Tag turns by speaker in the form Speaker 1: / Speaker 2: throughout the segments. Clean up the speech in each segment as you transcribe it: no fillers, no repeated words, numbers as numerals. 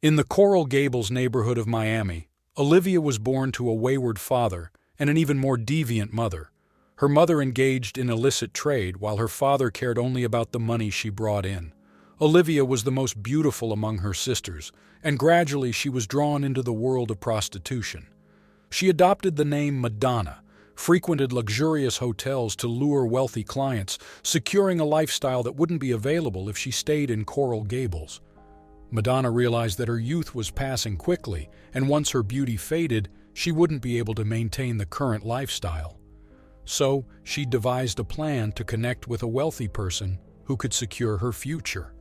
Speaker 1: In the Coral Gables neighborhood of Miami, Olivia was born to a wayward father and an even more deviant mother. Her mother engaged in illicit trade while her father cared only about the money she brought in. Olivia was the most beautiful among her sisters, and gradually she was drawn into the world of prostitution. She adopted the name Madonna, frequented luxurious hotels to lure wealthy clients, securing a lifestyle that wouldn't be available if she stayed in Coral Gables. Madonna realized that her youth was passing quickly, and once her beauty faded, she wouldn't be able to maintain the current lifestyle. So, she devised a plan to connect with a wealthy person who could secure her future.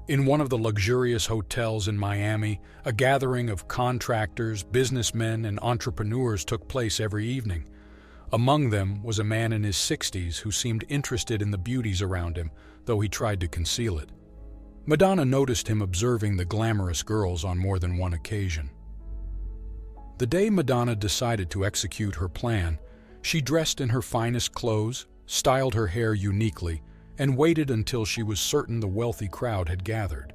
Speaker 1: In one of the luxurious hotels in Miami, a gathering of contractors, businessmen, and entrepreneurs took place every evening. Among them was a man in his 60s who seemed interested in the beauties around him, though he tried to conceal it. Madonna noticed him observing the glamorous girls on more than one occasion. The day Madonna decided to execute her plan, she dressed in her finest clothes, styled her hair uniquely, and waited until she was certain the wealthy crowd had gathered.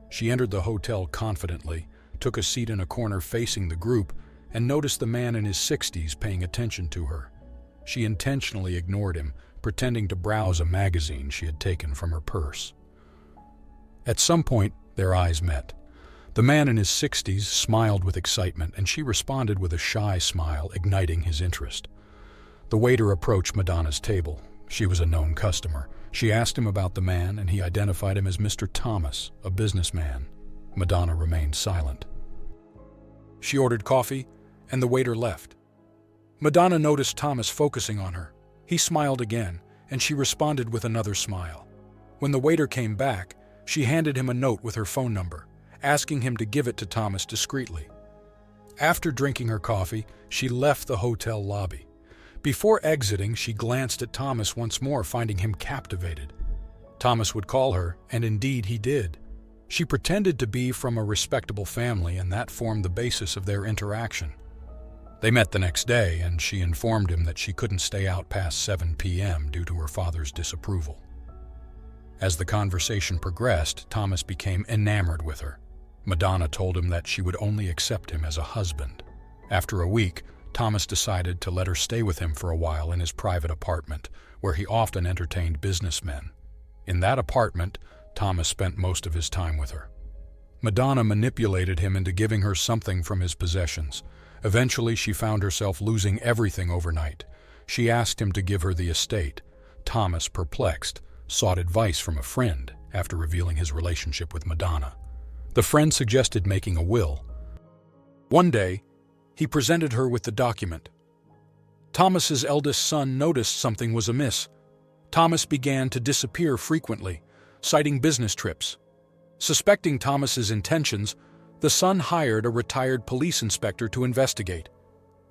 Speaker 1: She entered the hotel confidently, took a seat in a corner facing the group, and noticed the man in his 60s paying attention to her. She intentionally ignored him, pretending to browse a magazine she had taken from her purse. At some point, their eyes met. The man in his 60s smiled with excitement, and she responded with a shy smile, igniting his interest. The waiter approached Madonna's table. She was a known customer. She asked him about the man, and he identified him as Mr. Thomas, a businessman. Madonna remained silent. She ordered coffee, and the waiter left. Madonna noticed Thomas focusing on her. He smiled again, and she responded with another smile. When the waiter came back, she handed him a note with her phone number, asking him to give it to Thomas discreetly. After drinking her coffee, she left the hotel lobby. Before exiting, she glanced at Thomas once more, finding him captivated. Thomas would call her, and indeed he did. She pretended to be from a respectable family, and that formed the basis of their interaction. They met the next day, and she informed him that she couldn't stay out past 7 p.m. due to her father's disapproval. As the conversation progressed, Thomas became enamored with her. Madonna told him that she would only accept him as a husband. After a week, Thomas decided to let her stay with him for a while in his private apartment, where he often entertained businessmen. In that apartment, Thomas spent most of his time with her. Madonna manipulated him into giving her something from his possessions. Eventually, she found herself losing everything overnight. She asked him to give her the estate. Thomas, perplexed, sought advice from a friend after revealing his relationship with Madonna. The friend suggested making a will. One day, he presented her with the document. Thomas's eldest son noticed something was amiss. Thomas began to disappear frequently, citing business trips. Suspecting Thomas's intentions, the son hired a retired police inspector to investigate.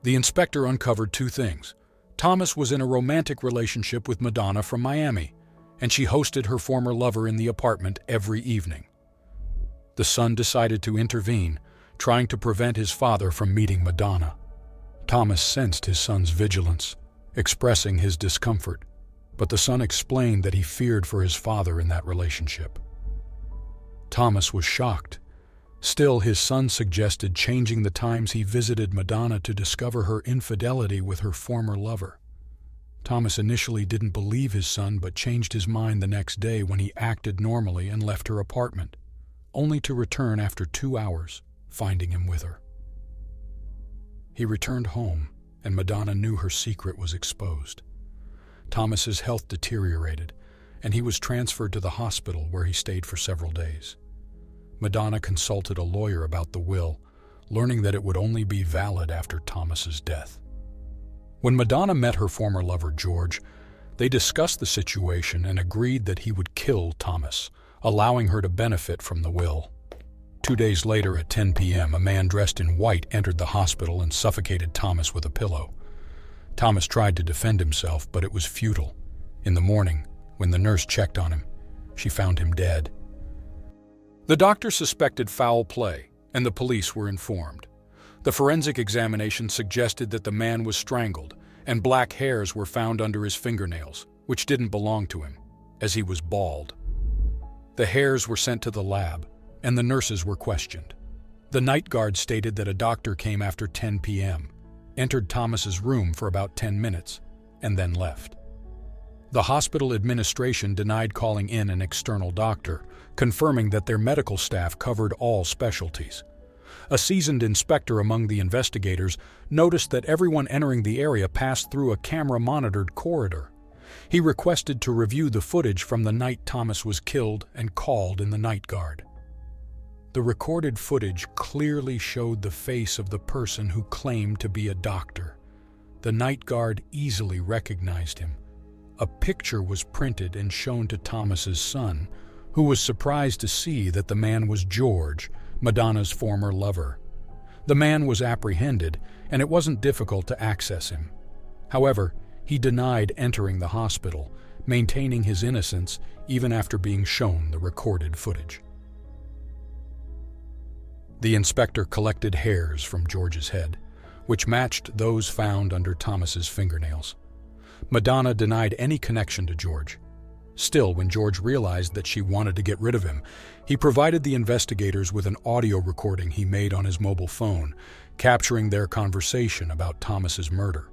Speaker 1: The inspector uncovered two things. Thomas was in a romantic relationship with Madonna from Miami, and she hosted her former lover in the apartment every evening. The son decided to intervene, trying to prevent his father from meeting Madonna. Thomas sensed his son's vigilance, expressing his discomfort, but the son explained that he feared for his father in that relationship. Thomas was shocked. Still, his son suggested changing the times he visited Madonna to discover her infidelity with her former lover. Thomas initially didn't believe his son, but changed his mind the next day when he acted normally and left her apartment, only to return after 2 hours, finding him with her. He returned home, and Madonna knew her secret was exposed. Thomas's health deteriorated, and he was transferred to the hospital where he stayed for several days. Madonna consulted a lawyer about the will, learning that it would only be valid after Thomas's death. When Madonna met her former lover, George, they discussed the situation and agreed that he would kill Thomas, allowing her to benefit from the will. 2 days later at 10 p.m., a man dressed in white entered the hospital and suffocated Thomas with a pillow. Thomas tried to defend himself, but it was futile. In the morning, when the nurse checked on him, she found him dead. The doctor suspected foul play, and the police were informed. The forensic examination suggested that the man was strangled, and black hairs were found under his fingernails, which didn't belong to him, as he was bald. The hairs were sent to the lab, and the nurses were questioned. The night guard stated that a doctor came after 10 p.m., entered Thomas's room for about 10 minutes, and then left. The hospital administration denied calling in an external doctor, confirming that their medical staff covered all specialties. A seasoned inspector among the investigators noticed that everyone entering the area passed through a camera-monitored corridor. He requested to review the footage from the night Thomas was killed and called in the night guard. The recorded footage clearly showed the face of the person who claimed to be a doctor. The night guard easily recognized him. A picture was printed and shown to Thomas's son, who was surprised to see that the man was George, Madonna's former lover. The man was apprehended, and it wasn't difficult to access him. However, he denied entering the hospital, maintaining his innocence even after being shown the recorded footage. The inspector collected hairs from George's head, which matched those found under Thomas's fingernails. Madonna denied any connection to George. Still, when George realized that she wanted to get rid of him, he provided the investigators with an audio recording he made on his mobile phone, capturing their conversation about Thomas's murder.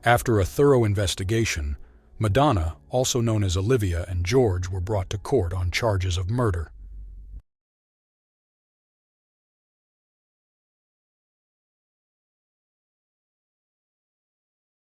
Speaker 1: After a thorough investigation, Madonna, also known as Olivia, and George were brought to court on charges of murder.